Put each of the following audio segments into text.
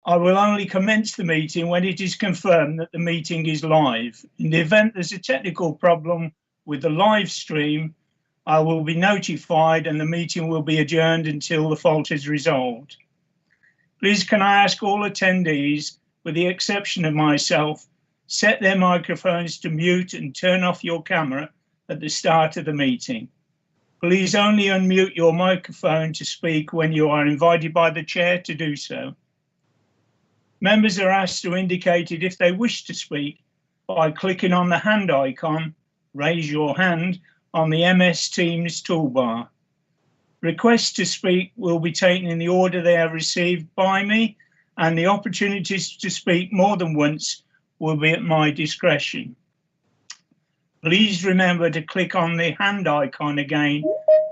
I will only commence the meeting when it is confirmed that the meeting is live. In the event there's a technical problem with the live stream, I will be notified and the meeting will be adjourned until the fault is resolved. Please can I ask all attendees, with the exception of myself, set their microphones to mute and turn off your camera at the start of the meeting. Please only unmute your microphone to speak when you are invited by the chair to do so. Members are asked to indicate it if they wish to speak by clicking on the hand icon, raise your hand, on the MS Teams toolbar. Requests to speak will be taken in the order they are received by me, and the opportunities to speak more than once will be at my discretion. Please remember to click on the hand icon again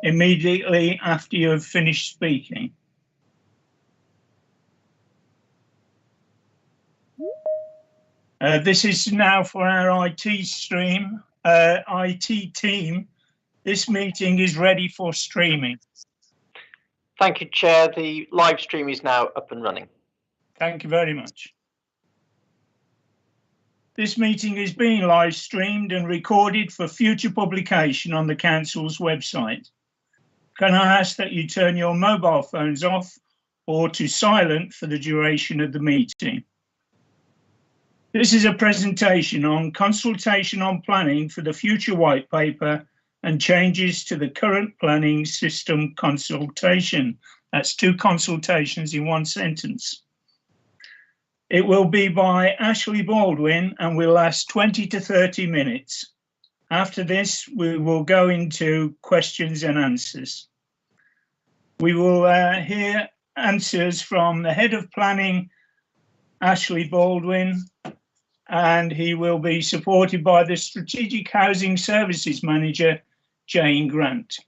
immediately after you have finished speaking. This is now for our IT stream, IT team. This meeting is ready for streaming. Thank you, Chair. The live stream is now up and running. Thank you very much. This meeting is being live streamed and recorded for future publication on the Council's website. Can I ask that you turn your mobile phones off or to silent for the duration of the meeting? This is a presentation on consultation on planning for the future white paper and changes to the current planning system consultation. That's 2 consultations in 1 sentence. It will be by Ashley Baldwin and will last 20 to 30 minutes. After this, we will go into questions and answers. We will hear answers from the Head of Planning, Ashley Baldwin, and he will be supported by the Strategic Housing Services Manager, Jane Grant.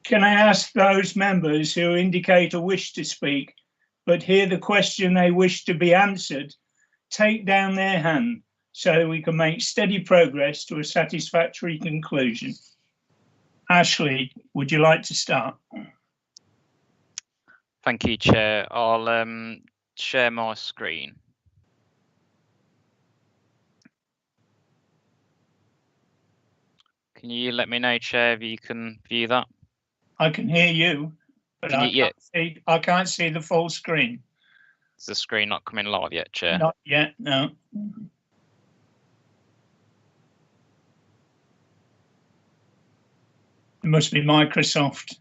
Can I ask those members who indicate a wish to speak but hear the question they wish to be answered, take down their hand so we can make steady progress to a satisfactory conclusion. Ashley, would you like to start? Thank you, Chair. I'll share my screen. Can you let me know, Chair, if you can view that? I can hear you, but I can't see the full screen. Is the screen not coming live yet, Chair? Not yet, no. It must be Microsoft.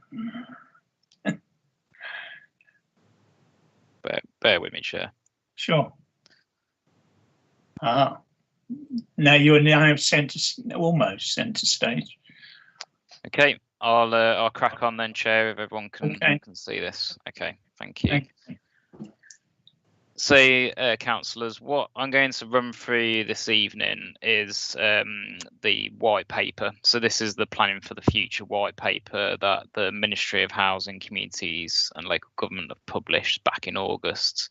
Bear with me, Chair. Sure. Ah, now you are now almost centre stage. Okay, I'll crack on then, Chair, if everyone can see this. Okay, thank you. So, councillors, what I'm going to run through this evening is the white paper. So this is the Planning for the Future white paper that the Ministry of Housing, Communities and Local Government have published back in August.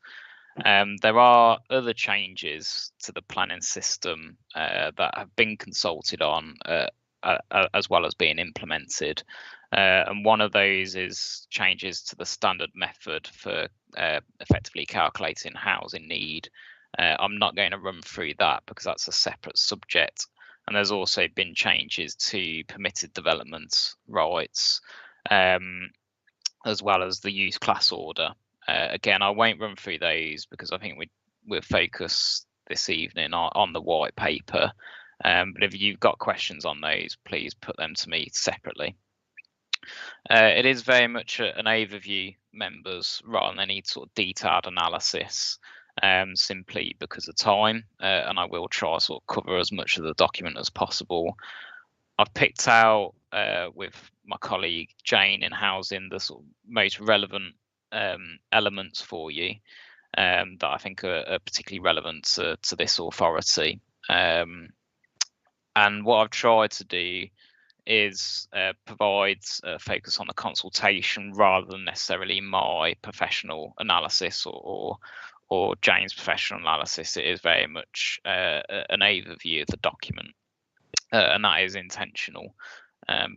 There are other changes to the planning system that have been consulted on as well as being implemented. And one of those is changes to the standard method for effectively calculating housing need. I'm not going to run through that because that's a separate subject. And there's also been changes to permitted development rights, as well as the use class order. Again, I won't run through those because I think we're focused this evening on the white paper. But if you've got questions on those, please put them to me separately. It is very much an overview, members, rather than any sort of detailed analysis, simply because of time, and I will try to sort of cover as much of the document as possible. I've picked out with my colleague Jane in housing the sort of most relevant elements for you that I think are particularly relevant to this authority. And what I've tried to do is provide a focus on the consultation rather than necessarily my professional analysis or Jane's professional analysis. It is very much an overview of the document, and that is intentional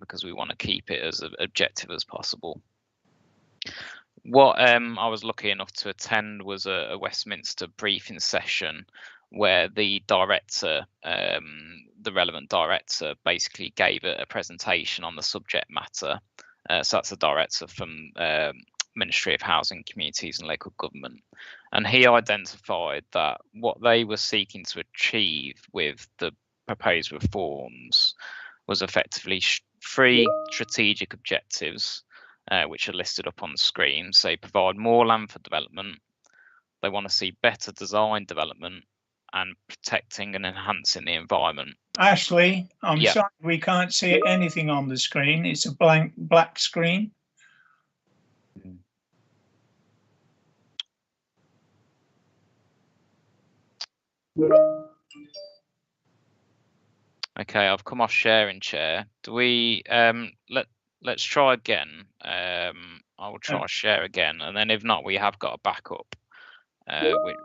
because we want to keep it as objective as possible. What I was lucky enough to attend was a Westminster briefing session where the director, the relevant director, basically gave a presentation on the subject matter. So that's the director from Ministry of Housing, Communities and Local Government. And he identified that what they were seeking to achieve with the proposed reforms was effectively 3 strategic objectives, which are listed up on the screen. So provide more land for development. They want to see better design development and protecting and enhancing the environment. Ashley, I'm Yeah. sorry, we can't see anything on the screen. It's a black screen. Okay, I've come off sharing chair. Do we let's try again. I will try share again, and then if not, we have got a backup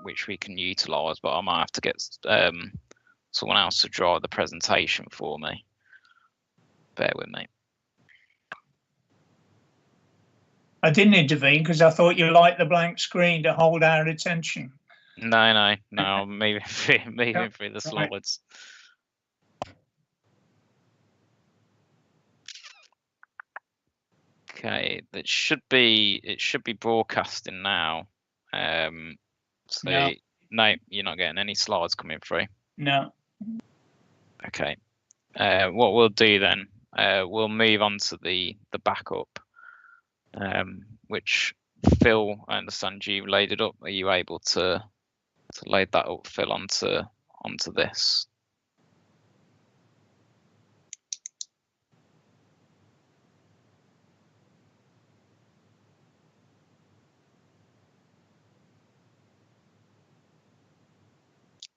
which we can utilize, but I might have to get someone else to draw the presentation for me. Bear with me. I didn't intervene because I thought you liked the blank screen to hold our attention. No, I'm moving through the slides. Okay, it should be broadcasting now. So no, you're not getting any slides coming through. No. Okay. What we'll do then, we'll move on to the backup, which Phil, I understand you laid it up. Are you able to load that up, Phil, onto this?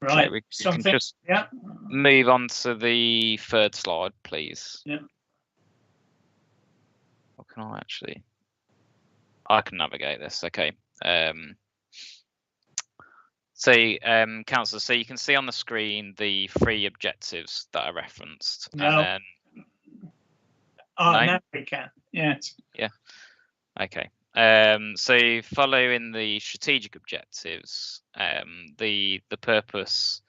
Right. Okay, we can just move on to the 3rd slide, please. Yeah. What can I actually? I can navigate this. Okay. Councillor, so you can see on the screen the 3 objectives that are referenced. No. And then, now we can. Yes. Yeah. Okay. So following the strategic objectives, the purpose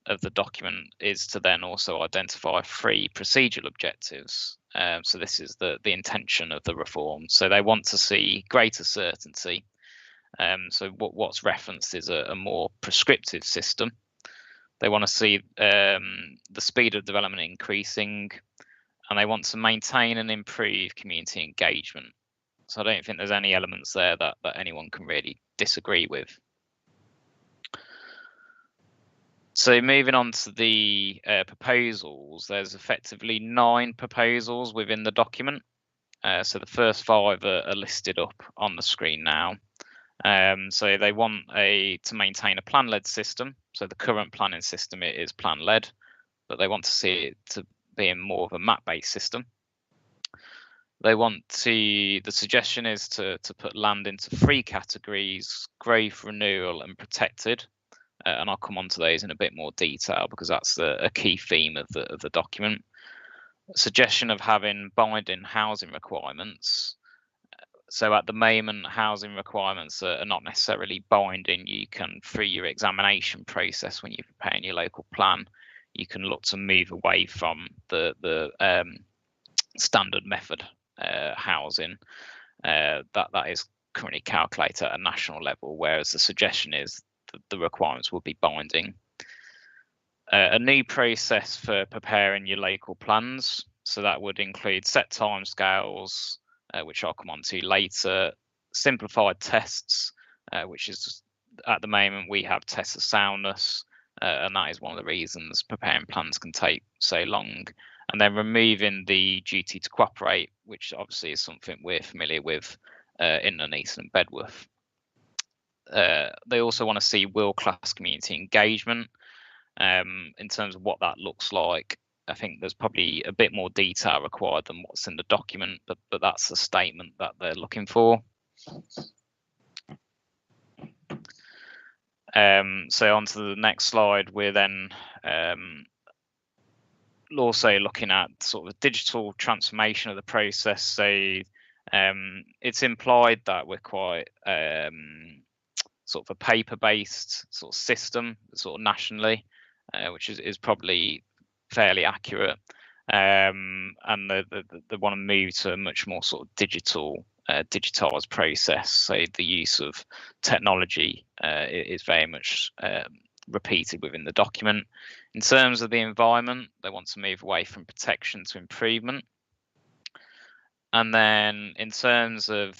of the document is to then also identify 3 procedural objectives. So this is the intention of the reform. So they want to see greater certainty. So what's referenced is a more prescriptive system. They want to see the speed of development increasing, and they want to maintain and improve community engagement. So I don't think there's any elements there that anyone can really disagree with. So moving on to the proposals, there's effectively 9 proposals within the document. So the first 5 are listed up on the screen now. So they want to maintain a plan-led system. So the current planning system is plan-led, but they want to see it to be more of a map-based system. They want the suggestion is to put land into 3 categories: growth, renewal, and protected. And I'll come on to those in a bit more detail because that's a key theme of the document. A suggestion of having binding housing requirements. So at the moment, housing requirements are not necessarily binding. You can, through your examination process when you're preparing your local plan, you can look to move away from the standard method housing that is currently calculated at a national level, whereas the suggestion is that the requirements will be binding. A new process for preparing your local plans, so that would include set timescales, which I'll come on to later, simplified tests, which is at the moment we have tests of soundness, and that is one of the reasons preparing plans can take so long. And then removing the duty to cooperate, which obviously is something we're familiar with in Nuneaton and Bedworth. They also want to see world-class community engagement. In terms of what that looks like, I think there's probably a bit more detail required than what's in the document, but that's the statement that they're looking for. So on to the next slide, we're then also looking at sort of the digital transformation of the process. So It's implied that we're quite sort of a paper-based sort of system, sort of nationally, which is probably fairly accurate. And they want to move to a much more sort of digitized process. So the use of technology is very much repeated within the document. In terms of the environment, they want to move away from protection to improvement. And then in terms of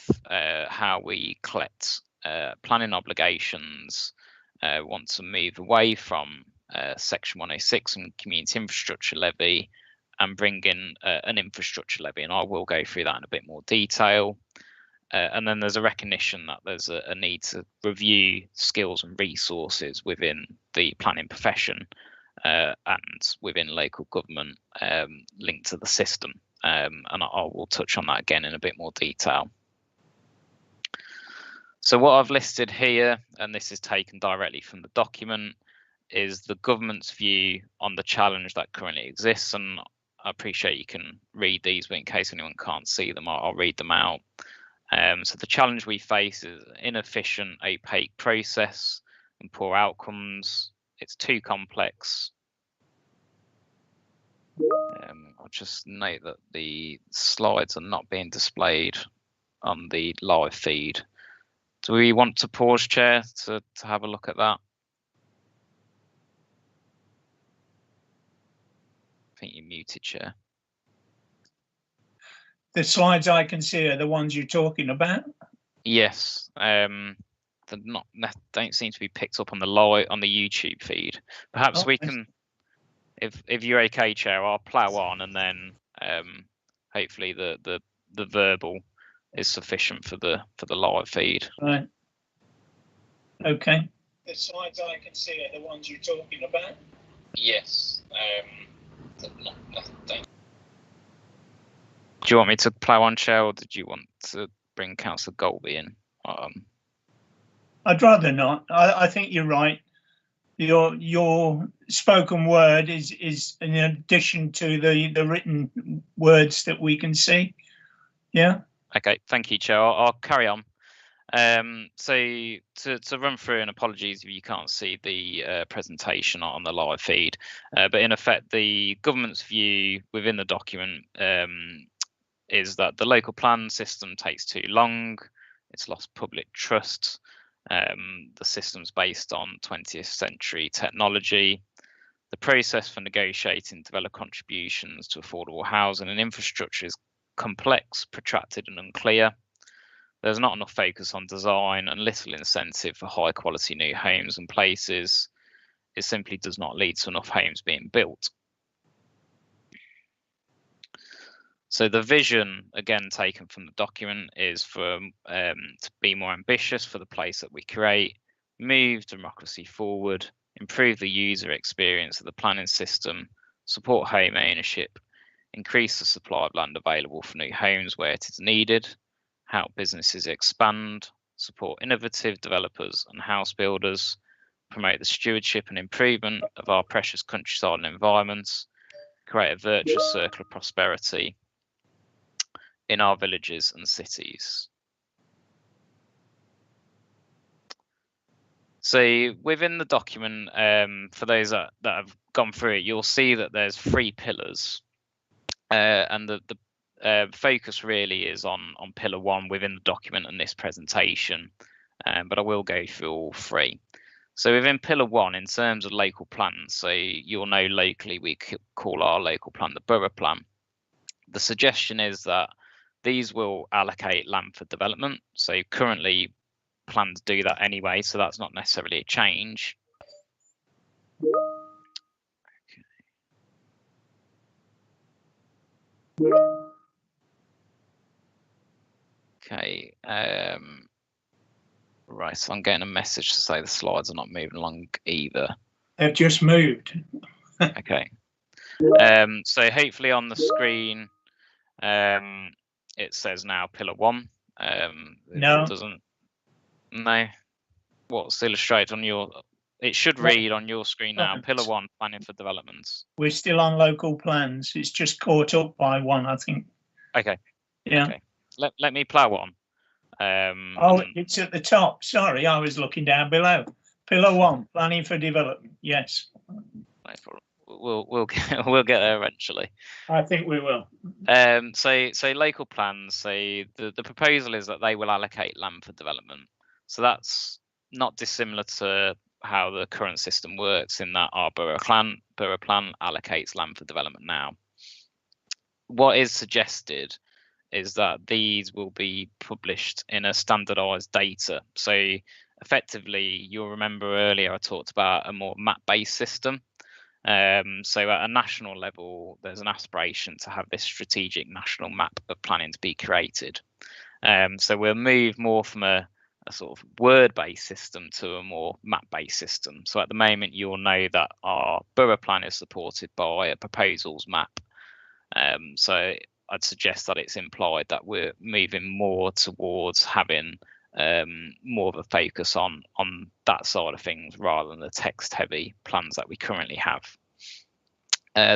how we collect planning obligations, want to move away from Section 106 and community infrastructure levy and bring in an infrastructure levy, and I will go through that in a bit more detail. And then there's a recognition that there's a need to review skills and resources within the planning profession and within local government linked to the system. And I will touch on that again in a bit more detail. So what I've listed here, and this is taken directly from the document, is the government's view on the challenge that currently exists. And I appreciate you can read these, but in case anyone can't see them, I'll read them out. So the challenge we face is inefficient, opaque process and poor outcomes. It's too complex. I'll just note that the slides are not being displayed on the live feed. Do we want to pause, Chair, to have a look at that? I think you're muted, Chair. The slides I can see are the ones you're talking about. Yes, they're not. Don't seem to be picked up on the YouTube feed. Perhaps we can, if you're okay, Chair, I'll plough on, and then hopefully the verbal is sufficient for the live feed. Right. Okay. The slides I can see are the ones you're talking about. Yes. Do you want me to plough on, Chair, or did you want to bring Councillor Golby in? I'd rather not. I think you're right. Your spoken word is in addition to the written words that we can see. Yeah. Okay, thank you, Chair. I'll carry on. So to run through, and apologies if you can't see the presentation on the live feed, but in effect, the government's view within the document is that the local plan system takes too long. It's lost public trust. The system's based on 20th century technology. The process for negotiating developer contributions to affordable housing and infrastructure is complex, protracted and unclear. There's not enough focus on design and little incentive for high quality new homes and places. It simply does not lead to enough homes being built. So the vision, again taken from the document, is for to be more ambitious for the place that we create, move democracy forward, improve the user experience of the planning system, support home ownership, increase the supply of land available for new homes where it is needed, help businesses expand, support innovative developers and house builders, promote the stewardship and improvement of our precious countryside and environments, create a virtuous circle of prosperity in our villages and cities. So within the document, for those that have gone through it, you'll see that there's 3 pillars, and the focus really is on pillar 1 within the document and this presentation, but I will go through all 3. So within pillar 1, in terms of local plans, so you'll know locally we call our local plan the borough plan. The suggestion is that these will allocate land for development. So currently plans do that anyway, so that's not necessarily a change. Okay. Right, so I'm getting a message to say the slides are not moving along either. They've just moved. Okay. So hopefully on the screen, it says now pillar 1. No. It doesn't. No. What's illustrated on your? It should read on your screen now. Pillar 1, planning for developments. We're still on local plans. It's just caught up by one, I think. Okay. Yeah. Okay. let me plough on. Oh, it's at the top. Sorry, I was looking down below. Pillar 1, planning for development. Yes, we'll we'll get there eventually. I think we will. So local plans. So the proposal is that they will allocate land for development. So that's not dissimilar to how the current system works, in that our borough plan allocates land for development now. What is suggested is that these will be published in a standardized data. So effectively, you'll remember earlier I talked about a more map-based system. So at a national level, there's an aspiration to have this strategic national map of planning to be created. So we'll move more from a sort of word-based system to a more map-based system. So at the moment, you'll know that our borough plan is supported by a proposals map. So I'd suggest that it's implied that we're moving more towards having more of a focus on that side of things rather than the text-heavy plans that we currently have.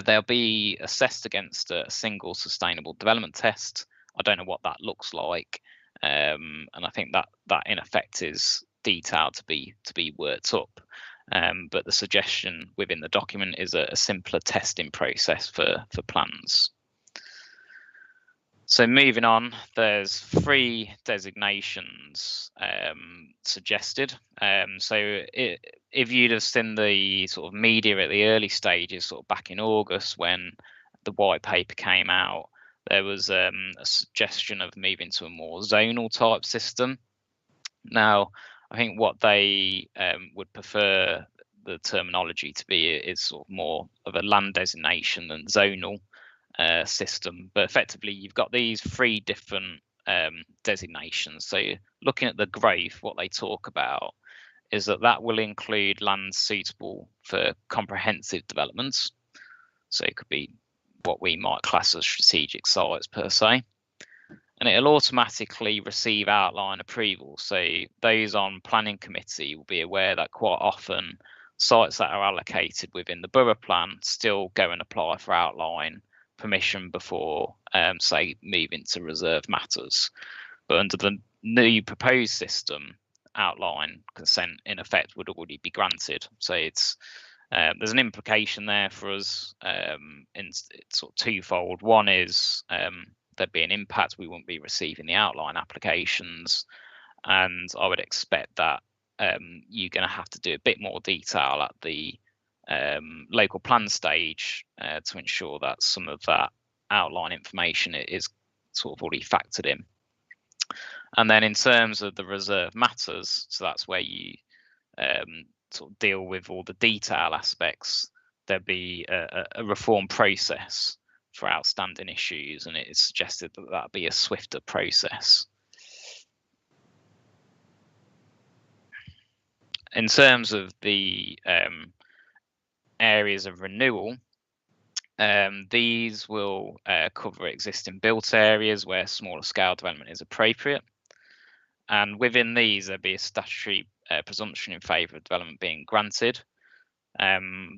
They'll be assessed against a single sustainable development test. I don't know what that looks like, and I think that in effect is detailed to be worked up. But the suggestion within the document is a simpler testing process for plans. So moving on, there's 3 designations suggested. So if you'd have seen the sort of media at the early stages, sort of back in August when the white paper came out, there was a suggestion of moving to a more zonal type system. Now, I think what they would prefer the terminology to be is sort of more of a land designation than zonal system, but effectively you've got these 3 different designations. So looking at the growth, what they talk about is that will include land suitable for comprehensive developments. So it could be what we might class as strategic sites per se, and it'll automatically receive outline approval. So those on planning committee will be aware that quite often sites that are allocated within the borough plan still go and apply for outline permission before say moving to reserve matters. But under the new proposed system, outline consent in effect would already be granted. So it's there's an implication there for us in sort of twofold. One is there'd be an impact, we wouldn't be receiving the outline applications, and I would expect that you're going to have to do a bit more detail at the local plan stage to ensure that some of that outline information is sort of already factored in. And then in terms of the reserve matters, so that's where you sort of deal with all the detail aspects, there'd be a reform process for outstanding issues, and it is suggested that that'd be a swifter process. In terms of the areas of renewal, these will cover existing built areas where smaller scale development is appropriate, and within these there'll be a statutory presumption in favour of development being granted.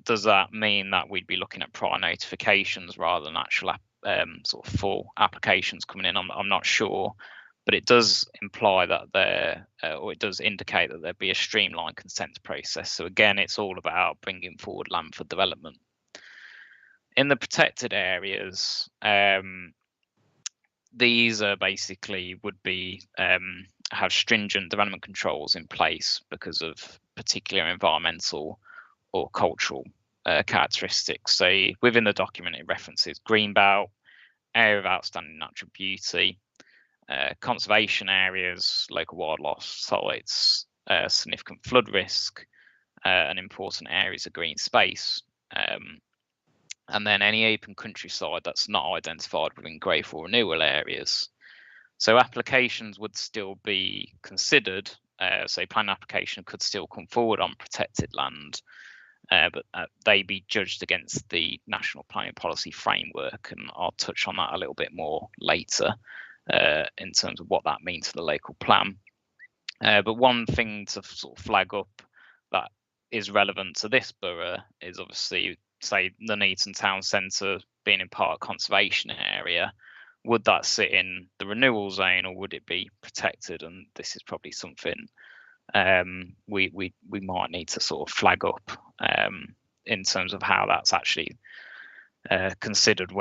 Does that mean that we'd be looking at prior notifications rather than actual sort of full applications coming in? I'm not sure, but it does imply that or it does indicate that there'd be a streamlined consent process. So again, it's all about bringing forward land for development. In the protected areas, these are basically would be have stringent development controls in place because of particular environmental or cultural characteristics. So within the document, it references greenbelt, area of outstanding natural beauty, conservation areas, local wildlife sites, significant flood risk, and important areas of green space. And then any open countryside that's not identified within growth or renewal areas. So applications would still be considered. So plan application could still come forward on protected land, but they be judged against the National Planning Policy Framework, and I'll touch on that a little bit more later in terms of what that means for the local plan. But one thing to sort of flag up that is relevant to this borough is obviously, say, the Nuneaton town centre being in part conservation area. would that sit in the renewal zone or would it be protected? And this is probably something we might need to sort of flag up in terms of how that's actually considered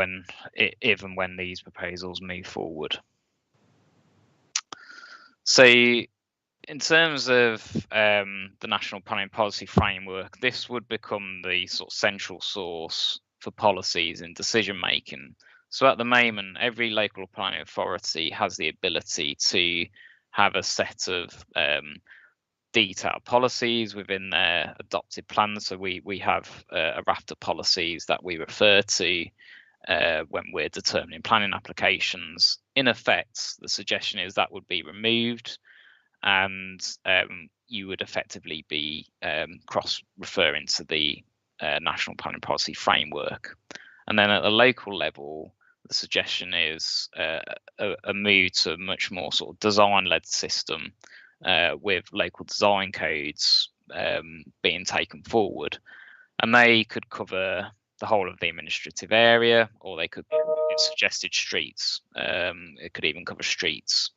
if and when these proposals move forward. So in terms of the National Planning Policy Framework, this would become the sort of central source for policies and decision making. So at the moment, every local planning authority has the ability to have a set of detailed policies within their adopted plans. So we have a raft of policies that we refer to when we're determining planning applications. In effect, the suggestion is that would be removed, and you would effectively be cross-referring to the National Planning Policy Framework. And then at the local level, the suggestion is a move to a much more sort of design-led system with local design codes being taken forward. And they could cover the whole of the administrative area, or they could suggested streets. It could even cover streets.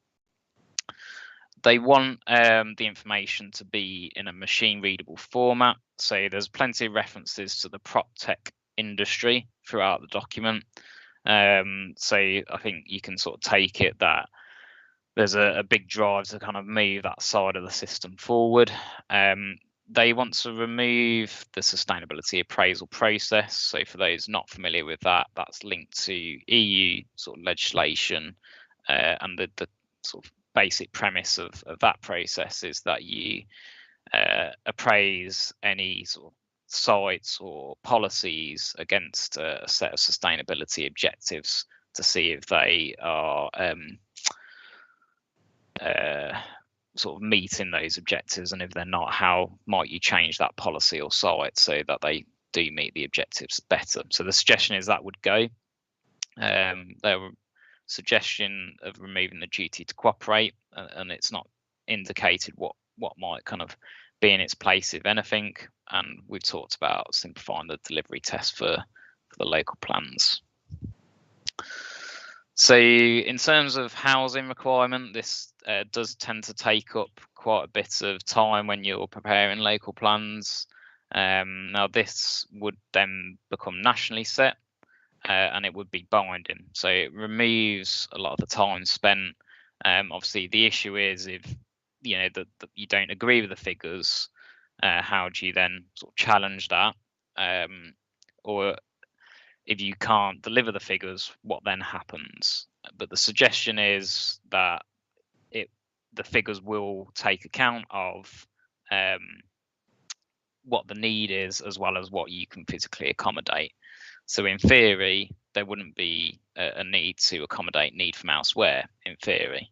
They want the information to be in a machine readable format. So there's plenty of references to the prop tech industry throughout the document. So I think you can sort of take it that there's a big drive to kind of move that side of the system forward. They want to remove the sustainability appraisal process. So for those not familiar with that, that's linked to EU sort of legislation, and the sort of basic premise of that process is that you appraise any sort of sites or policies against a set of sustainability objectives to see if they are sort of meeting those objectives, and if they're not, how might you change that policy or site so that they do meet the objectives better. So the suggestion is that would go. Their suggestion of removing the duty to cooperate, and it's not indicated what might kind of be in its place, if anything. And we've talked about simplifying the delivery test for the local plans. So in terms of housing requirement, this does tend to take up quite a bit of time when you're preparing local plans. Now this would then become nationally set, and it would be binding. So it removes a lot of the time spent. Obviously, the issue is if that you don't agree with the figures, how do you then sort of challenge that? Or if you can't deliver the figures, what then happens? But the suggestion is that the figures will take account of what the need is, as well as what you can physically accommodate. So in theory, there wouldn't be a need to accommodate need from elsewhere, in theory.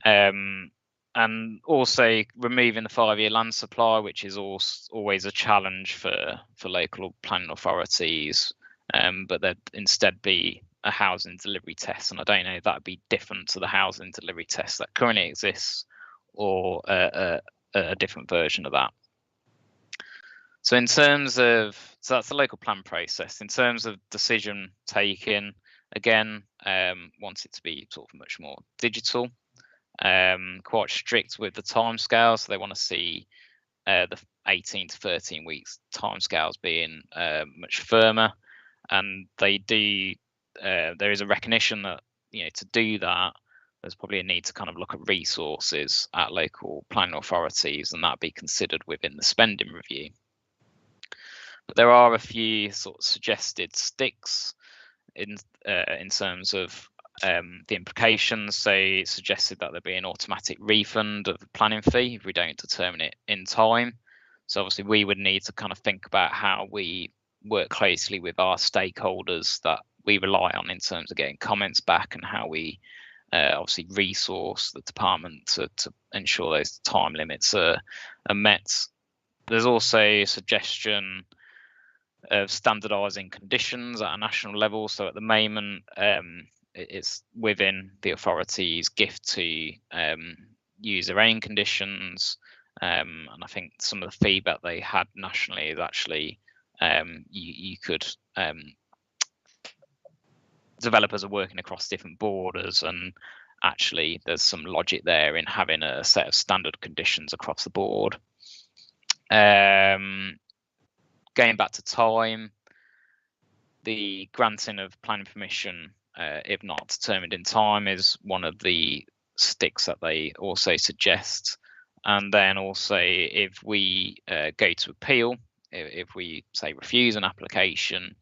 And also removing the 5-year land supply, which is always a challenge for local planning authorities. But there'd instead be a housing delivery test, and I don't know if that'd be different to the housing delivery test that currently exists, or a different version of that. So in terms of, so that's the local plan process. In terms of decision taking, again, want it to be sort of much more digital, quite strict with the timescales. So they want to see the 18 to 13 weeks timescales being much firmer. And they do, there is a recognition that, to do that, there's probably a need to kind of look at resources at local planning authorities, and that be considered within the spending review. But there are a few sort of suggested sticks in terms of the implications. So it suggested that there be an automatic refund of the planning fee if we don't determine it in time. So obviously we would need to kind of think about how we work closely with our stakeholders that we rely on in terms of getting comments back, and how we obviously resource the department to ensure those time limits are met. There's also a suggestion of standardising conditions at a national level. So at the moment, it's within the authority's gift to use their own conditions. And I think some of the feedback they had nationally is actually you could developers are working across different borders, and actually there's some logic there in having a set of standard conditions across the board. Going back to time, the granting of planning permission, if not determined in time, is one of the sticks that they also suggest. And then also, if we go to appeal, if we say refuse an application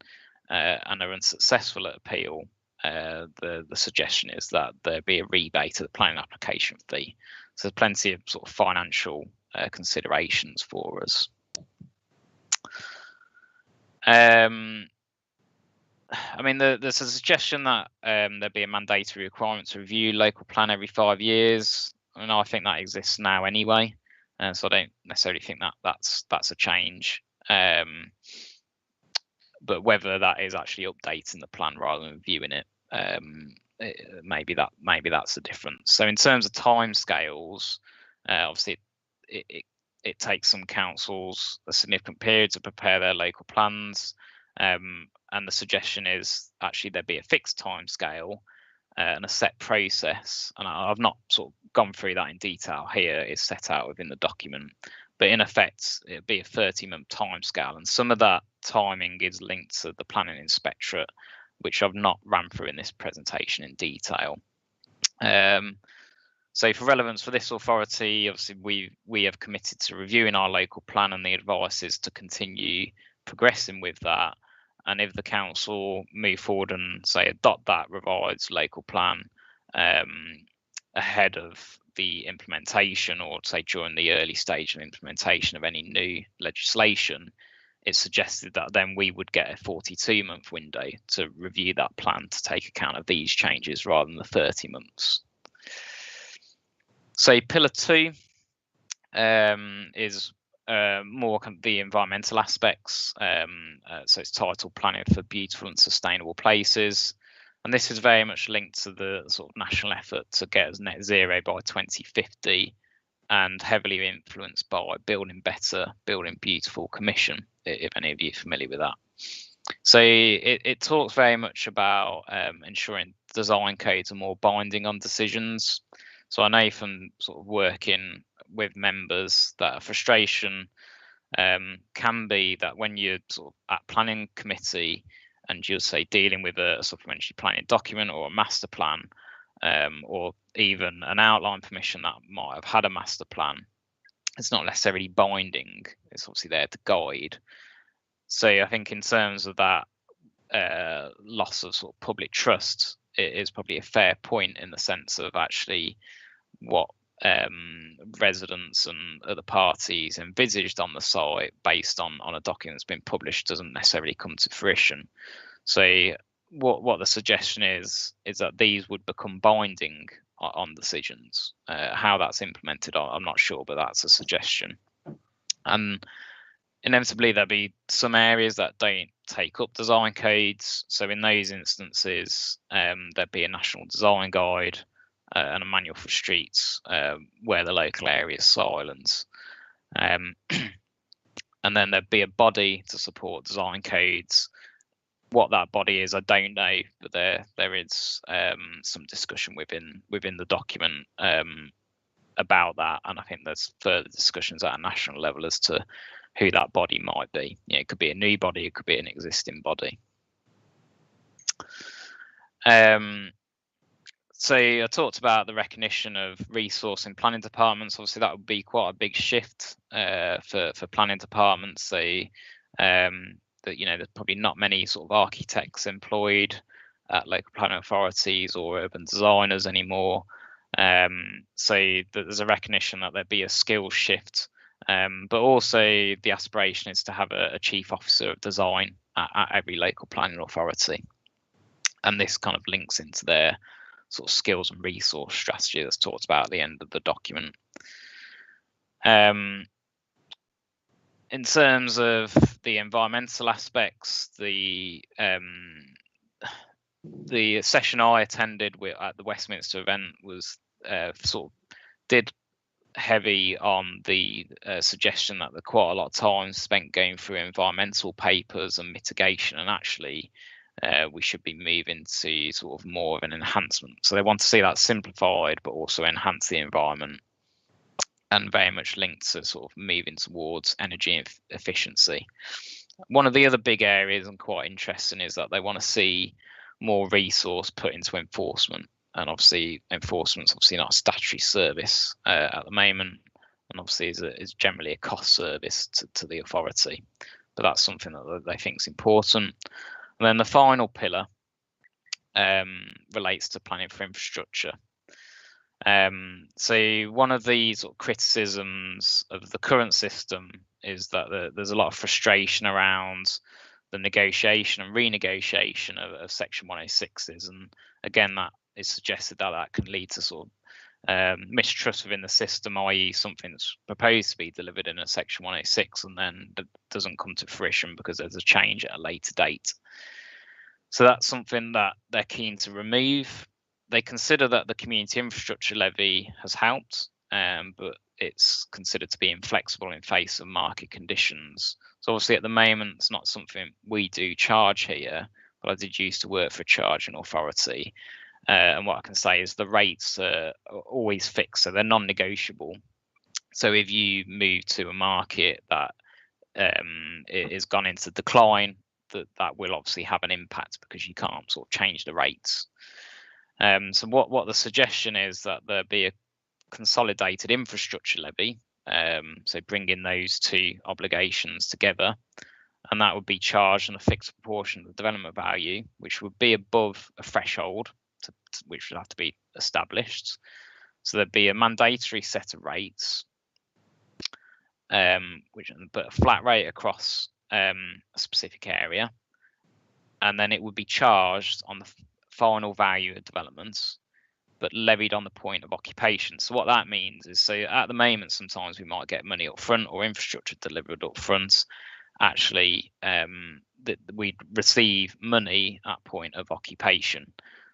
and are unsuccessful at appeal, the suggestion is that there be a rebate of the planning application fee. So there's plenty of sort of financial considerations for us. I mean, there's a suggestion that there be a mandatory requirement to review local plan every 5 years, and I think that exists now anyway, so I don't necessarily think that that's a change. But whether that is actually updating the plan rather than reviewing it, maybe that's the difference. So in terms of timescales, obviously it takes some councils a significant period to prepare their local plans. And the suggestion is actually there be a fixed time scale and a set process. And I've not sort of gone through that in detail here. It's set out within the document. But in effect, it'd be a 30-month time scale. And some of that timing is linked to the planning inspectorate, which I've not ran through in this presentation in detail. So for relevance for this authority, obviously we have committed to reviewing our local plan, and the advice is to continue progressing with that. And if the council move forward and say adopt that revised local plan ahead of the implementation, or say during the early stage of implementation of any new legislation, it's suggested that then we would get a 42-month window to review that plan to take account of these changes rather than the 30 months. So pillar 2 is more kind of the environmental aspects. So it's titled Planning for Beautiful and Sustainable Places. And this is very much linked to the sort of national effort to get us net zero by 2050, and heavily influenced by Building Better, Building Beautiful Commission, if any of you are familiar with that. So it talks very much about ensuring design codes are more binding on decisions. So I know from sort of working with members that a frustration can be that when you're sort of at planning committee and you're say dealing with a supplementary planning document or a master plan, or even an outline permission that might have had a master plan, it's not necessarily binding. It's obviously there to guide. So I think in terms of that loss of sort of public trust, it is probably a fair point in the sense of actually what residents and other parties envisaged on the site based on a document that's been published doesn't necessarily come to fruition. So what the suggestion is that these would become binding on decisions. How that's implemented, I'm not sure, but that's a suggestion. And inevitably there'll be some areas that don't take up design codes. So in those instances, there'd be a national design guide and a manual for streets where the local area is silent. And then there'd be a body to support design codes. What that body is, I don't know, but there is some discussion within the document about that, and I think there's further discussions at a national level as to who that body might be. You know, it could be a new body, it could be an existing body. So I talked about the recognition of resource in planning departments. Obviously, that would be quite a big shift for planning departments. So that, you know, there's probably not many sort of architects employed at local planning authorities or urban designers anymore. So there's a recognition that there'd be a skills shift, but also the aspiration is to have a chief officer of design at every local planning authority. And this kind of links into their sort of skills and resource strategy that's talked about at the end of the document. In terms of the environmental aspects, the session I attended at the Westminster event was sort of did heavy on the suggestion that there's quite a lot of time spent going through environmental papers and mitigation, and actually we should be moving to sort of more of an enhancement. So they want to see that simplified, but also enhance the environment, and very much linked to sort of moving towards energy efficiency. One of the other big areas, and quite interesting, is that they want to see more resource put into enforcement. And obviously, enforcement's obviously not a statutory service at the moment, and obviously is generally a cost service to the authority. But that's something that they think is important. And then the final pillar relates to planning for infrastructure. So one of the sort of criticisms of the current system is that there's a lot of frustration around the negotiation and renegotiation of Section 106s, and again, that is suggested that can lead to sort of mistrust within the system, i.e. something that's proposed to be delivered in a Section 106 and then doesn't come to fruition because there's a change at a later date. So that's something that they're keen to remove. They consider that the community infrastructure levy has helped, but it's considered to be inflexible in face of market conditions. So obviously at the moment, it's not something we do charge here, but I did used to work for a charging authority. And what I can say is the rates are always fixed, so they're non-negotiable. So if you move to a market that it has gone into decline, that will obviously have an impact because you can't sort of change the rates. So what the suggestion is that there be a consolidated infrastructure levy, so bringing those two obligations together, and that would be charged on a fixed proportion of the development value, which would be above a threshold, which would have to be established. So there'd be a mandatory set of rates, but a flat rate across a specific area, and then it would be charged on the final value of developments, but levied on the point of occupation. So what that means is, so at the moment, sometimes we might get money up front or infrastructure delivered up front. Actually, we'd receive money at point of occupation.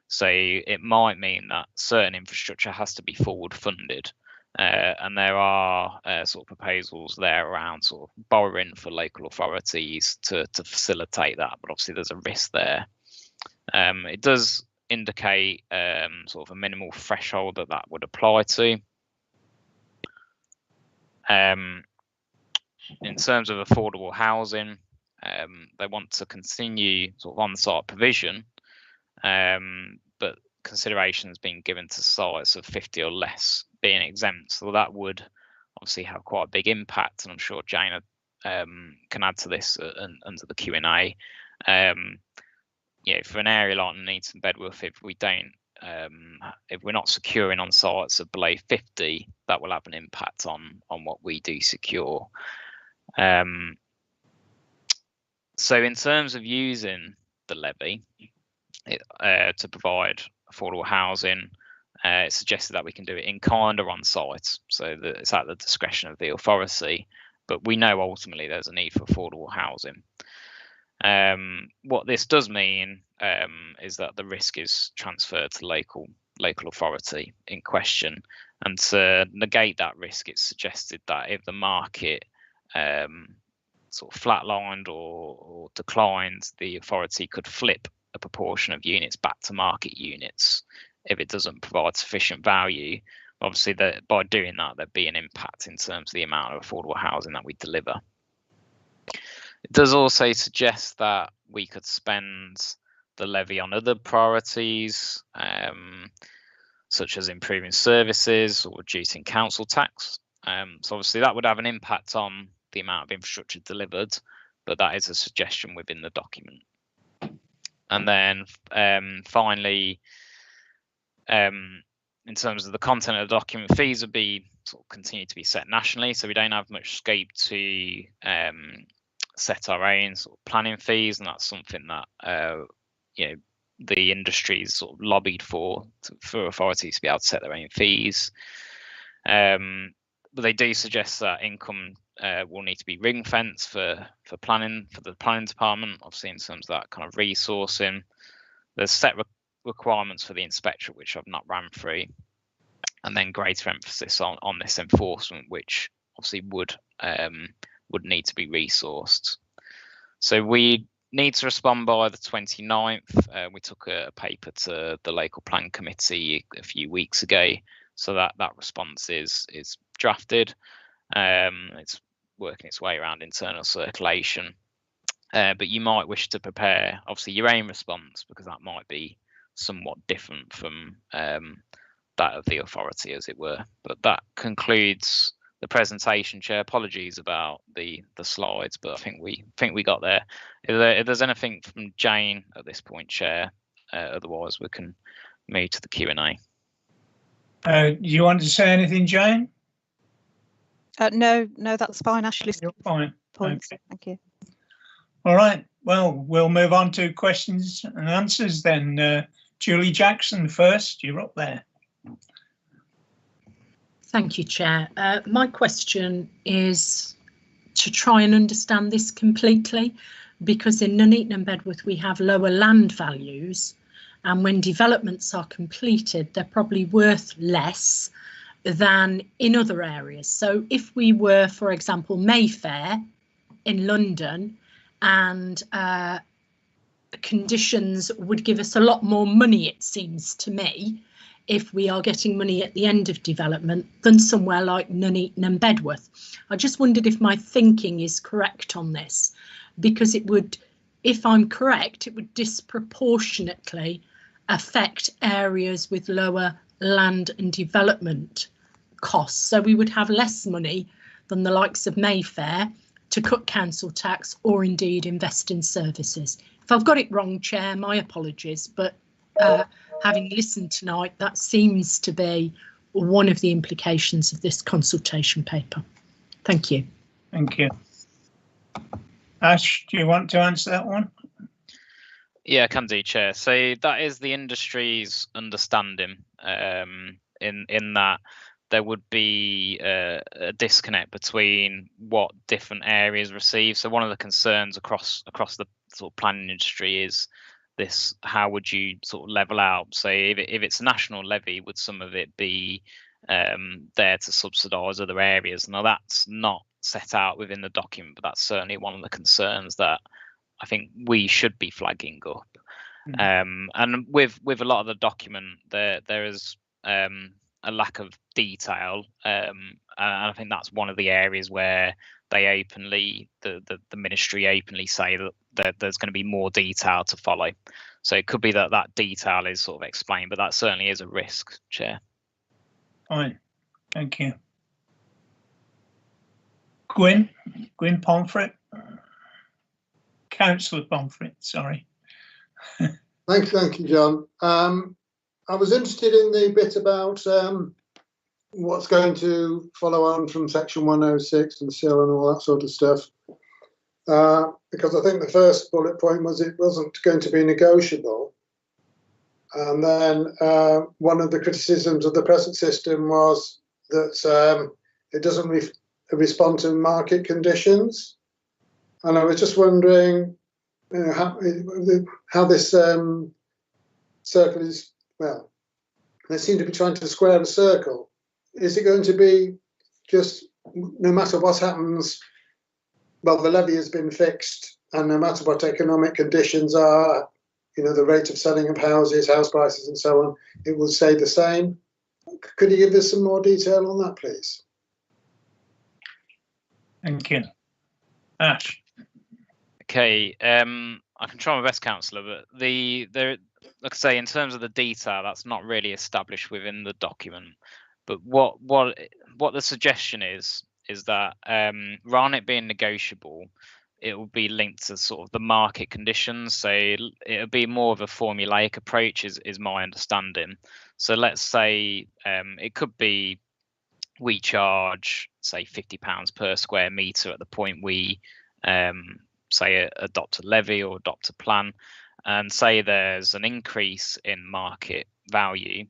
So it might mean that certain infrastructure has to be forward funded. And there are sort of proposals there around sort of borrowing for local authorities to facilitate that, but obviously there's a risk there. It does indicate sort of a minimal threshold that would apply to. In terms of affordable housing, they want to continue sort of on-site provision, but consideration has been given to sites of 50 or less being exempt. So that would obviously have quite a big impact, and I'm sure Jane can add to this under the Q&A. For an area like Nuneaton, Bedworth, if we're not securing on sites of below 50, that will have an impact on what we do secure. So in terms of using the levy to provide affordable housing, it's suggested that we can do it in kind or on site, so that it's at the discretion of the authority, but we know ultimately there's a need for affordable housing. What this does mean is that the risk is transferred to local authority in question, and to negate that risk, it's suggested that if the market sort of flatlined or declined, the authority could flip a proportion of units back to market units if it doesn't provide sufficient value. Obviously, by doing that, there'd be an impact in terms of the amount of affordable housing that we deliver. It does also suggest that we could spend the levy on other priorities, such as improving services or reducing council tax. So obviously that would have an impact on the amount of infrastructure delivered, but that is a suggestion within the document. And then finally, in terms of the content of the document, fees would be sort of continue to be set nationally, so we don't have much scope to set our own sort of planning fees, and that's something that the industry's sort of lobbied for authorities to be able to set their own fees. But they do suggest that income will need to be ring fenced for planning, for the planning department, obviously in terms of that kind of resourcing. There's set requirements for the inspectorate, which I've not ran through, and then greater emphasis on this enforcement, which obviously would need to be resourced. So we need to respond by the 29th. We took a paper to the local plan committee a few weeks ago, so that response is drafted. It's working its way around internal circulation, but you might wish to prepare obviously your own response, because that might be somewhat different from that of the authority, as it were. But that concludes the presentation, Chair. Apologies about the slides, but I think we got there. If there's anything from Jane at this point, Chair, otherwise we can move to the Q&A. Do you want to say anything, Jane? No, that's fine, Ashley. You're fine. Points. Okay. Thank you. All right. Well, we'll move on to questions and answers then. Julie Jackson first. You're up there. Thank you, Chair. My question is to try and understand this completely, because in Nuneaton and Bedworth we have lower land values, and when developments are completed they're probably worth less than in other areas. So if we were, for example, Mayfair in London, and conditions would give us a lot more money, it seems to me, if we are getting money at the end of development than somewhere like Nuneaton and Bedworth. I just wondered if my thinking is correct on this, because it would, if I'm correct, it would disproportionately affect areas with lower land and development costs. So we would have less money than the likes of Mayfair to cut council tax or indeed invest in services. If I've got it wrong, Chair, my apologies, but having listened tonight, that seems to be one of the implications of this consultation paper. Thank you. Thank you. Ash, do you want to answer that one? Yeah, can do, Chair. So that is the industry's understanding, in that there would be a disconnect between what different areas receive. So one of the concerns across the sort of planning industry is this: how would you sort of level out? So if it's a national levy, would some of it be there to subsidise other areas? Now that's not set out within the document, but that's certainly one of the concerns that I think we should be flagging up. And with a lot of the document, there is a lack of detail, and I think that's one of the areas where they openly, the ministry openly say that there's going to be more detail to follow. So it could be that detail is sort of explained, but that certainly is a risk, Chair. Fine, thank you. Gwyn Pomfret, Councillor Pomfret, sorry. Thank you, John. I was interested in the bit about what's going to follow on from section 106 and SIL and all that sort of stuff, because I think the first bullet point was it wasn't going to be negotiable, and then one of the criticisms of the present system was that it doesn't respond to market conditions, and I was just wondering, you know, how this circle is. Well, they seem to be trying to square the circle. Is it going to be just, no matter what happens, well, the levy has been fixed, and no matter what economic conditions are, you know, the rate of selling of houses, house prices and so on, it will stay the same? Could you give us some more detail on that, please? Thank you. Ash. Okay, I can try my best, Councillor, but like I say, in terms of the detail, that's not really established within the document. But what the suggestion is that rather than it being negotiable, it will be linked to sort of the market conditions. So it'll be more of a formulaic approach, is my understanding. So let's say it could be we charge, say, £50 per square metre at the point we say adopt a levy or adopt a plan, and say there's an increase in market value,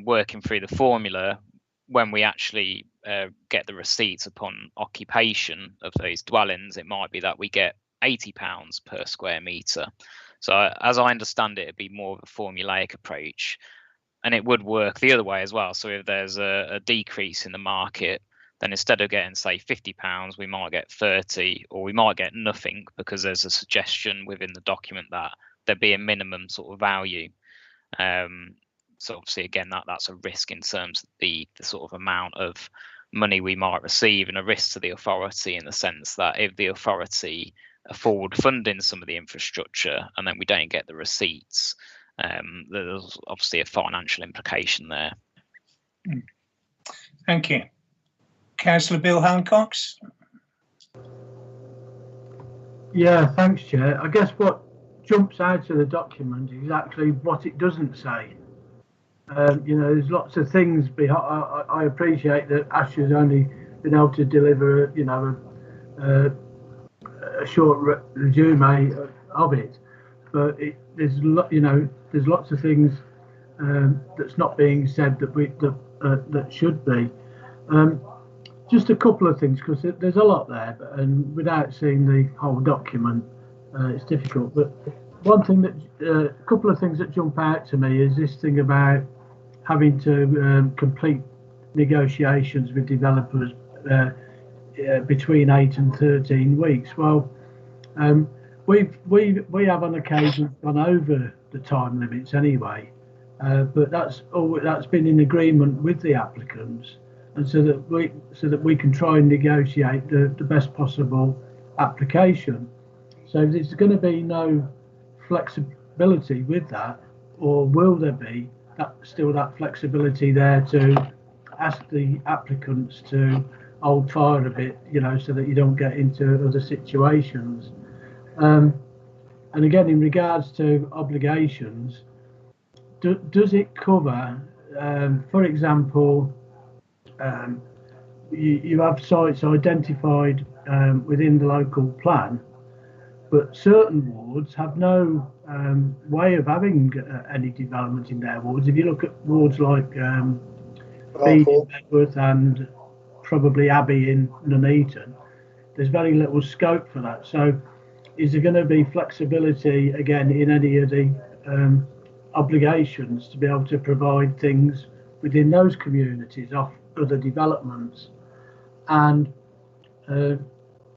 working through the formula, when we actually get the receipts upon occupation of those dwellings, it might be that we get £80 per square metre. So as I understand it, it'd be more of a formulaic approach, and it would work the other way as well. So if there's a decrease in the market, then instead of getting, say, £50, we might get 30, or we might get nothing, because there's a suggestion within the document that there be a minimum sort of value. So obviously, again, that's a risk in terms of the sort of amount of money we might receive, and a risk to the authority in the sense that if the authority are forward funding some of the infrastructure and then we don't get the receipts, there's obviously a financial implication there. Thank you. Councillor Bill Hancox. Yeah, thanks, Chair. I guess what jumps out of the document is actually what it doesn't say. You know, there's lots of things behind. I appreciate that Ash has only been able to deliver, you know, a short resume of it, but there's lots of things that's not being said that should be. Just a couple of things, because there's a lot there, and without seeing the whole document, it's difficult. But one thing a couple of things that jump out to me is this thing about having to complete negotiations with developers between 8 and 13 weeks. Well, we have on occasion gone over the time limits anyway, but that's been in agreement with the applicants, and so that we can try and negotiate the best possible application. So there's going to be no flexibility with that, or will there be still that flexibility there to ask the applicants to hold fire a bit, you know, so that you don't get into other situations. And again, in regards to obligations, does it cover, for example, you have sites identified within the local plan, but certain wards have no way of having any development in their wards. If you look at wards like Bedworth and probably Abbey in Nuneaton, there's very little scope for that. So is there going to be flexibility again in any of the obligations to be able to provide things within those communities off other developments? And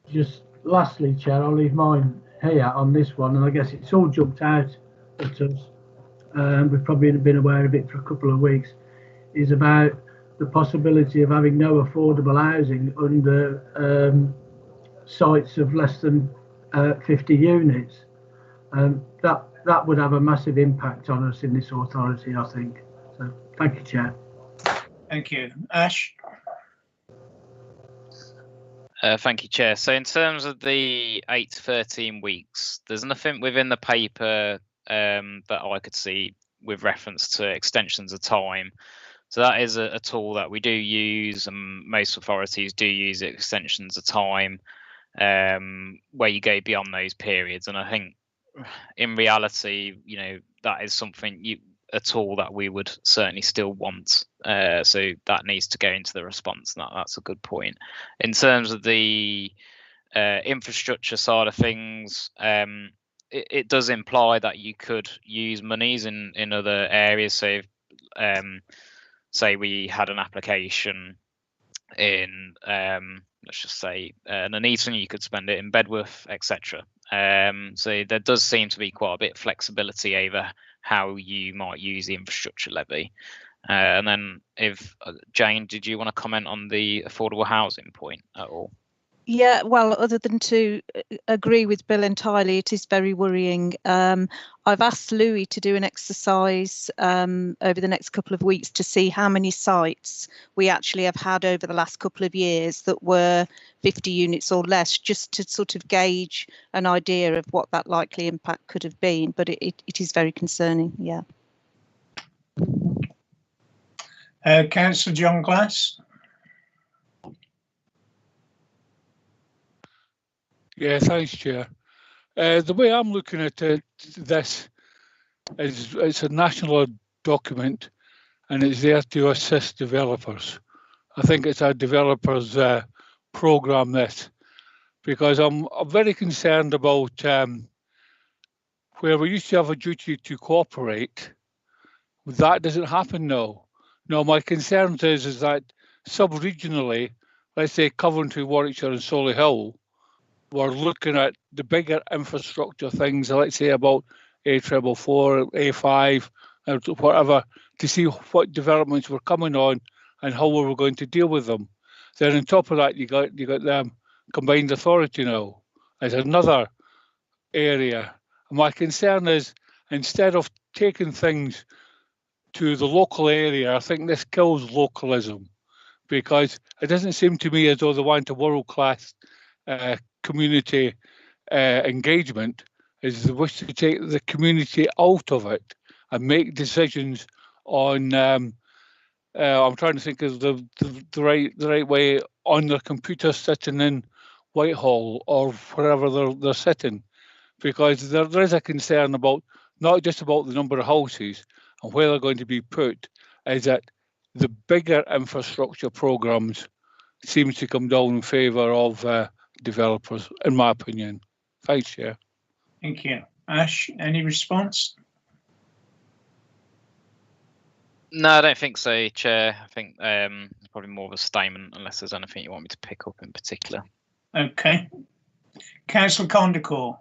just lastly, Chair, I'll leave mine here on this one, and I guess it's all jumped out at us. We've probably been aware of it for a couple of weeks, is about the possibility of having no affordable housing under sites of less than 50 units. That would have a massive impact on us in this authority, I think. So thank you, Chair. Thank you. Ash. Thank you, Chair. So in terms of the 8 to 13 weeks, there's nothing within the paper that I could see with reference to extensions of time. So that is a tool that we do use, and most authorities do use extensions of time, where you go beyond those periods. And I think in reality, you know, that is something a tool that we would certainly still want. So that needs to go into the response. That's a good point. In terms of the infrastructure side of things, it does imply that you could use monies in other areas. So if, say we had an application in, let's just say Nuneaton, you could spend it in Bedworth, etc. So there does seem to be quite a bit of flexibility over how you might use the infrastructure levy. And then if Jane, did you want to comment on the affordable housing point at all? Yeah, well, other than to agree with Bill entirely, it is very worrying. I've asked Louis to do an exercise over the next couple of weeks to see how many sites we actually have had over the last couple of years that were 50 units or less, just to sort of gauge an idea of what that likely impact could have been. But it is very concerning, yeah. Councillor John Glass. Yeah, thanks, Chair. The way I'm looking at this is it's a national document, and it's there to assist developers. I think it's our developers program this, because I'm very concerned about where we used to have a duty to cooperate. That doesn't happen now. No, my concern is that sub-regionally, let's say Coventry, Warwickshire and Solihull, we're looking at the bigger infrastructure things, let's say about A444, A5, whatever, to see what developments were coming on and how we were going to deal with them. Then on top of that, you got combined authority now as another area. And my concern is, instead of taking things to the local area, I think this kills localism, because it doesn't seem to me as though they want a world-class community engagement. Is they wish to take the community out of it and make decisions on. I'm trying to think of the right way, on their computer sitting in Whitehall or wherever they're sitting, because there is a concern about not just about the number of houses and where they're going to be put, is that the bigger infrastructure programs seems to come down in favour of developers, in my opinion. Thanks, Chair. Thank you. Ash, any response? No, I don't think so, Chair. I think it's probably more of a statement, unless there's anything you want me to pick up in particular. Okay. Councillor Condacor.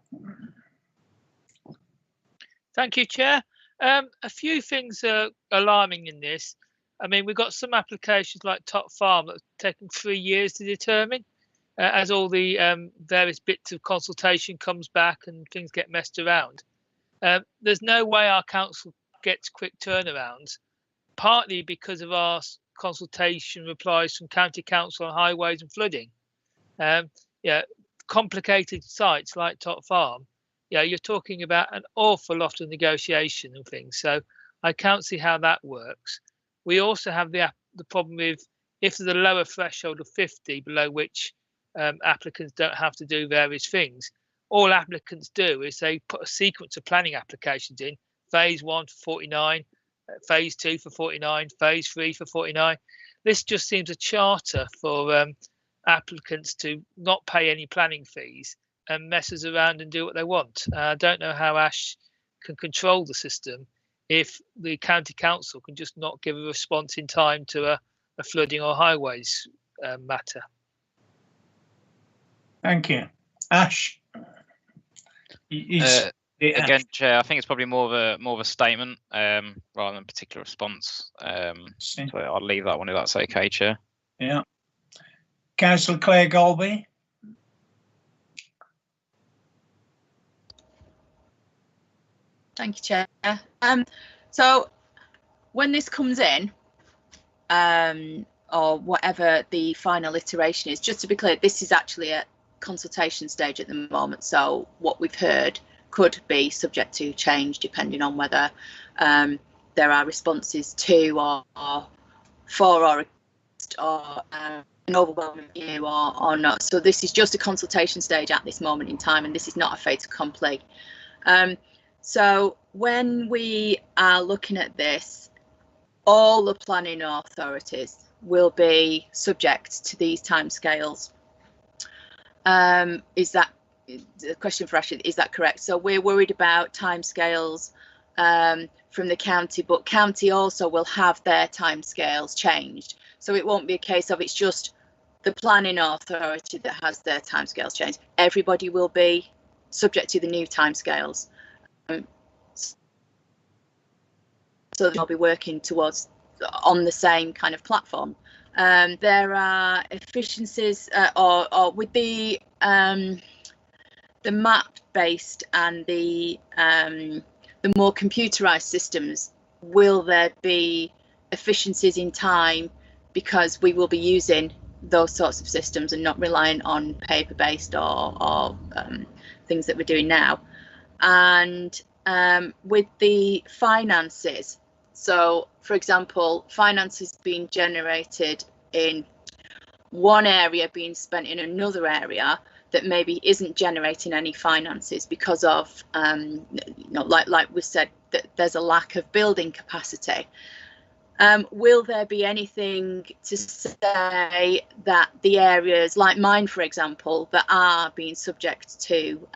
Thank you, Chair. A few things are alarming in this. I mean, we've got some applications like Top Farm that have taken 3 years to determine, as all the various bits of consultation comes back and things get messed around. There's no way our council gets quick turnarounds, partly because of our consultation replies from County Council on highways and flooding. Yeah, complicated sites like Top Farm, yeah, you're talking about an awful lot of negotiation and things. So I can't see how that works. We also have the problem with, if there's a lower threshold of 50 below which applicants don't have to do various things, all applicants do is they put a sequence of planning applications in, phase 1 for 49, phase 2 for 49, phase 3 for 49. This just seems a charter for applicants to not pay any planning fees and messes around and do what they want. I don't know how Ash can control the system if the county council can just not give a response in time to a flooding or highways matter. Thank you. Ash. Again, Chair, I think it's probably more of a statement rather than a particular response. So I'll leave that one if that's okay, Chair. Yeah. Councillor Claire Golby. Thank you, Chair. So when this comes in, or whatever the final iteration is, just to be clear, this is actually at consultation stage at the moment. So what we've heard could be subject to change depending on whether there are responses to or for or against, or an overwhelming view or not. So this is just a consultation stage at this moment in time, and this is not a fait accompli. So when we are looking at this, all the planning authorities will be subject to these timescales. Is that the question for Ashley? Is that correct? So we're worried about timescales from the county, but county also will have their timescales changed. So it won't be a case of it's just the planning authority that has their timescales changed. Everybody will be subject to the new timescales. So they'll be working towards on the same kind of platform. There are efficiencies, or with the map-based and the more computerized systems, will there be efficiencies in time because we will be using those sorts of systems and not relying on paper-based or things that we're doing now? And with the finances, so for example, finances being generated in one area being spent in another area that maybe isn't generating any finances because of, like we said, that there's a lack of building capacity. Will there be anything to say that the areas like mine, for example, that are being subject to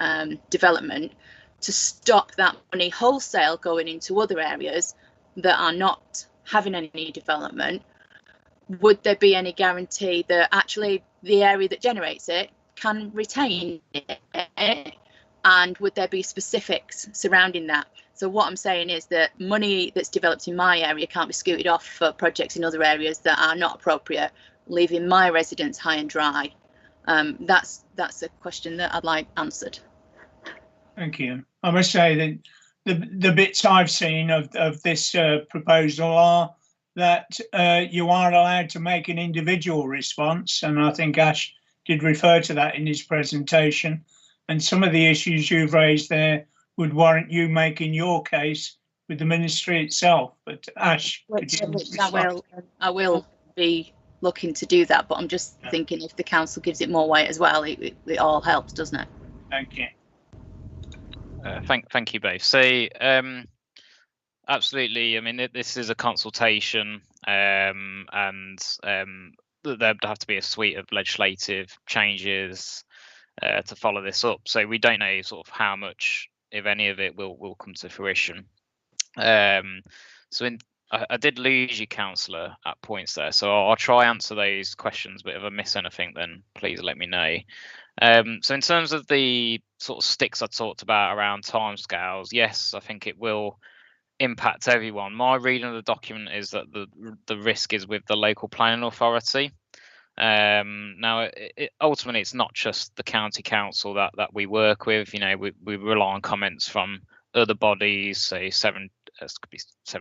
development, to stop that money wholesale going into other areas that are not having any development? Would there be any guarantee that actually the area that generates it can retain it, and would there be specifics surrounding that? So what I'm saying is that money that's developed in my area can't be scooted off for projects in other areas that are not appropriate, leaving my residents high and dry. That's a question that I'd like answered. Thank you. I must say that the bits I've seen of this proposal are that you are allowed to make an individual response, and I think Ash did refer to that in his presentation. And some of the issues you've raised there would warrant you making your case with the ministry itself. But Ash, could you respond? I will be looking to do that, but I'm just thinking if the council gives it more weight as well, it all helps, doesn't it? Thank you. Thank you both. So absolutely. I mean, this is a consultation, and there'd have to be a suite of legislative changes to follow this up. So we don't know sort of how much, if any of it, will come to fruition. So I did lose you, councillor, at points there. So I'll try answer those questions. But if I miss anything, then please let me know. So in terms of the sort of sticks I talked about around timescales, yes, I think it will impact everyone. My reading of the document is that the risk is with the local planning authority. Now, ultimately, it's not just the county council that we work with. You know, we rely on comments from other bodies, say Severn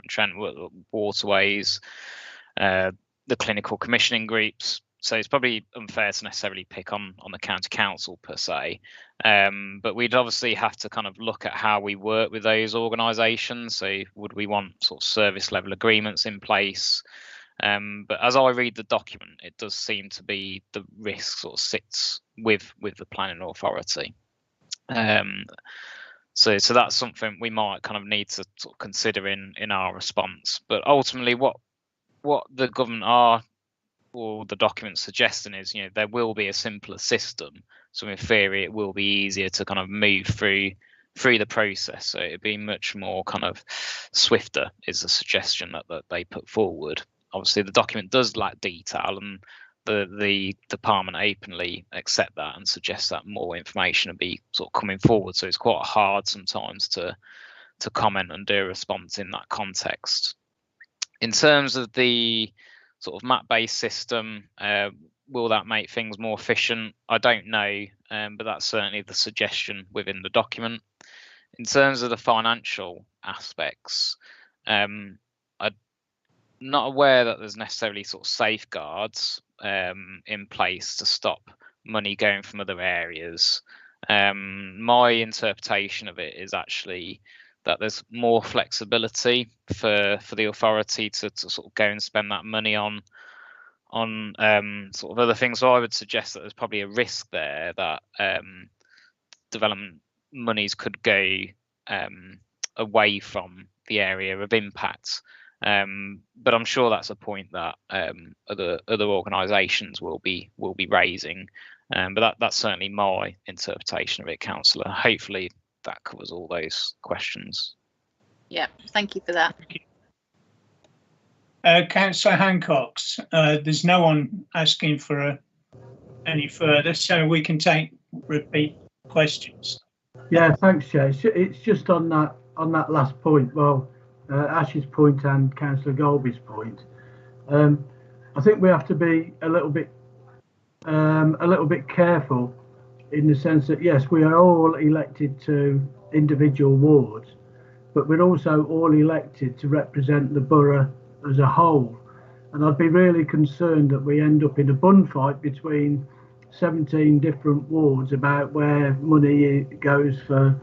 Trent Waterways, the clinical commissioning groups. So it's probably unfair to necessarily pick on the county council per se, but we'd obviously have to kind of look at how we work with those organisations. So would we want sort of service level agreements in place? But as I read the document, it does seem to be the risk sort of sits with the planning authority. So that's something we might kind of need to sort of consider in our response. But ultimately, what the government or the document suggesting is, you know, there will be a simpler system. So in theory, it will be easier to kind of move through the process. So it'd be much more kind of swifter is the suggestion that they put forward. Obviously, the document does lack detail, and the department openly accept that and suggest that more information will be sort of coming forward. So it's quite hard sometimes to comment and do a response in that context. In terms of the sort of map-based system, will that make things more efficient? I don't know, but that's certainly the suggestion within the document. In terms of the financial aspects, I'm not aware that there's necessarily sort of safeguards in place to stop money going from other areas. My interpretation of it is actually that there's more flexibility for the authority to sort of go and spend that money on sort of other things. So I would suggest that there's probably a risk there that development monies could go away from the area of impact. But I'm sure that's a point that other organisations will be raising. But that's certainly my interpretation of it, councillor. Hopefully that covers all those questions. Yeah, thank you for that. Councillor Hancock's, there's no one asking for any further, so we can take repeat questions. Yeah, thanks, Chair. It's just on that last point. Well, Ash's point and Councillor Golby's point. I think we have to be a little bit careful in the sense that yes, we are all elected to individual wards, but we're also all elected to represent the borough as a whole. And I'd be really concerned that we end up in a bun fight between 17 different wards about where money goes for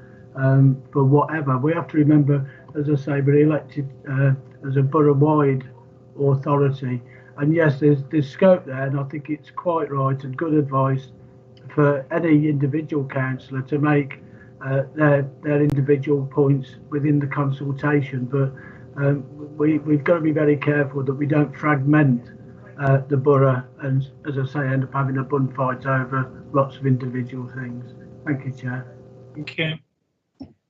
whatever. We have to remember, as I say, we're elected as a borough-wide authority, and yes, there's scope there, and I think it's quite right and good advice for any individual councillor to make their individual points within the consultation. But we've got to be very careful that we don't fragment the borough and, as I say, end up having a bun fight over lots of individual things. Thank you, Chair. Thank you.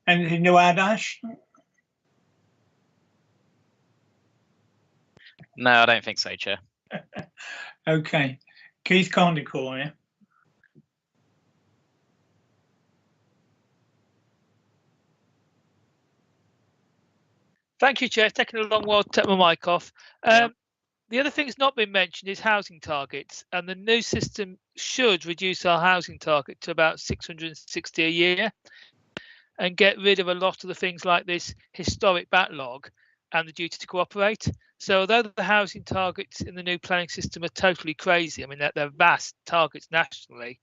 Anything to add, Ash? No, I don't think so, Chair. Okay. Keith Condicore, yeah. Thank you, Chair. It's taken a long while to take my mic off. The other thing that's not been mentioned is housing targets, and the new system should reduce our housing target to about 660 a year and get rid of a lot of the things like this historic backlog and the duty to cooperate. So although the housing targets in the new planning system are totally crazy, I mean, they're vast targets nationally,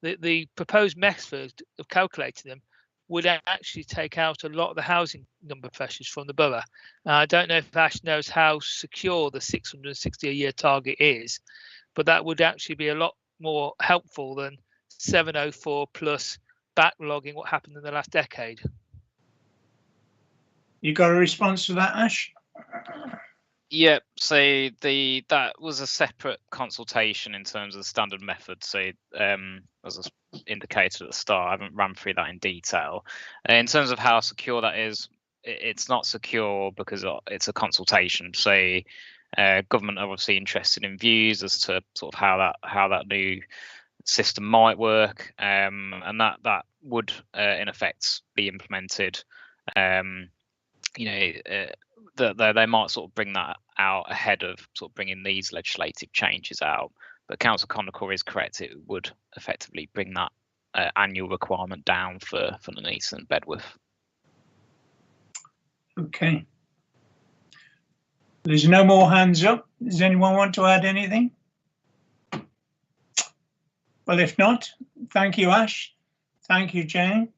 the proposed method of calculating them would actually take out a lot of the housing number pressures from the borough. I don't know if Ash knows how secure the 660 a year target is, but that would actually be a lot more helpful than 704 plus backlogging what happened in the last decade. You got a response to that, Ash? Yep. So that was a separate consultation in terms of the standard method. So as I indicated at the start, I haven't run through that in detail. In terms of how secure that is, it's not secure because it's a consultation. So government are obviously interested in views as to sort of how that new system might work, and that would in effect be implemented. They might sort of bring that out ahead of sort of bringing these legislative changes out. But Councillor Condicore is correct; it would effectively bring that annual requirement down for Nuneaton and Bedworth. Okay. There's no more hands up. Does anyone want to add anything? Well, if not, thank you, Ash. Thank you, Jane.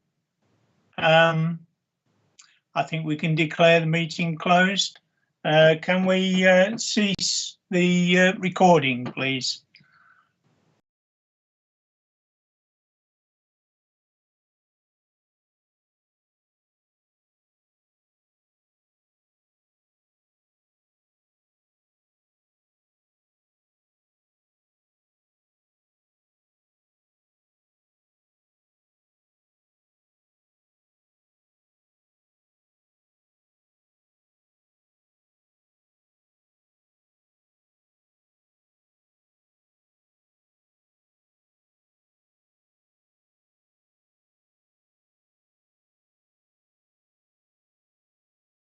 I think we can declare the meeting closed. Can we cease the recording, please?